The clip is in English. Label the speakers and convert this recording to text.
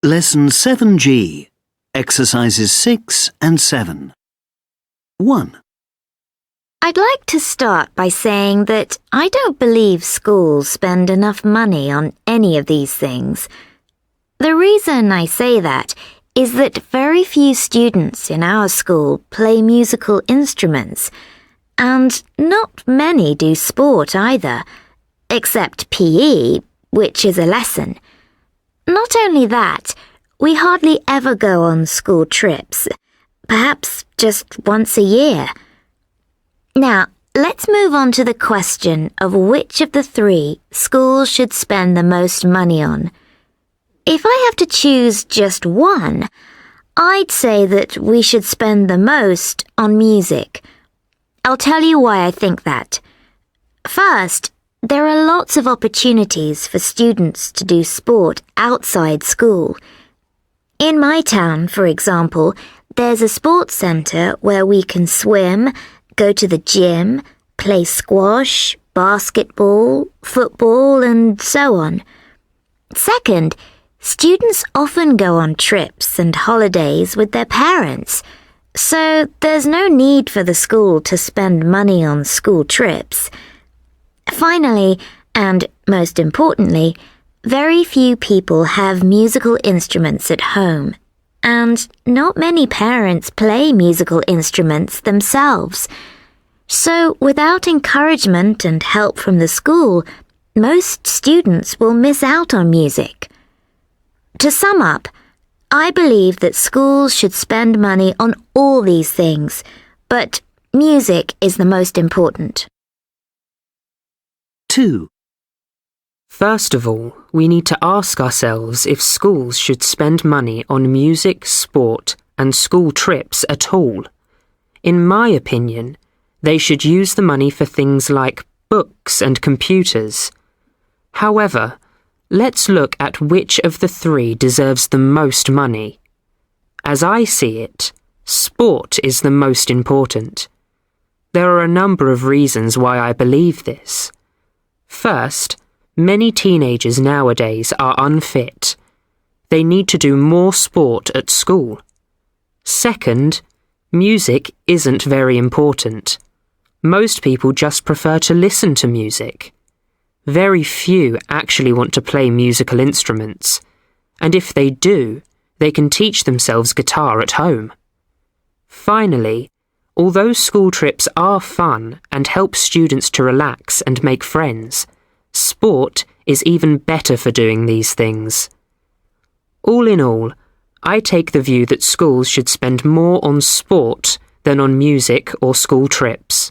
Speaker 1: Lesson 7G, Exercises 6 and 7. 1.
Speaker 2: I'd like to start by saying that I don't believe schools spend enough money on any of these things. The reason I say that is that very few students in our school play musical instruments, and not many do sport either, except PE, which is a lesson. Not only that, we hardly ever go on school trips, perhaps just once a year. Now, let's move on to the question of which of the three schools should spend the most money on. If I have to choose just one, I'd say that we should spend the most on music. I'll tell you why I think that. First, there are lots of opportunities for students to do sport outside school. In my town, for example, there's a sports centre where we can swim, go to the gym, play squash, basketball, football, and so on. Second, students often go on trips and holidays with their parents, so there's no need for the school to spend money on school trips. Finally, and most importantly, very few people have musical instruments at home, and not many parents play musical instruments themselves. So, without encouragement and help from the school, most students will miss out on music. To sum up, I believe that schools should spend money on all these things, but music is the most important.
Speaker 1: 2.
Speaker 3: First of all, we need to ask ourselves if schools should spend money on music, sport, and school trips at all. In my opinion, they should use the money for things like books and computers. However, let's look at which of the three deserves the most money. As I see it, sport is the most important. There are a number of reasons why I believe this. First, many teenagers nowadays are unfit. They need to do more sport at school. Second, music isn't very important. Most people just prefer to listen to music. Very few actually want to play musical instruments, and if they do, they can teach themselves guitar at home. Finally, although school trips are fun and help students to relax and make friends, sport is even better for doing these things. All in all, I take the view that schools should spend more on sport than on music or school trips.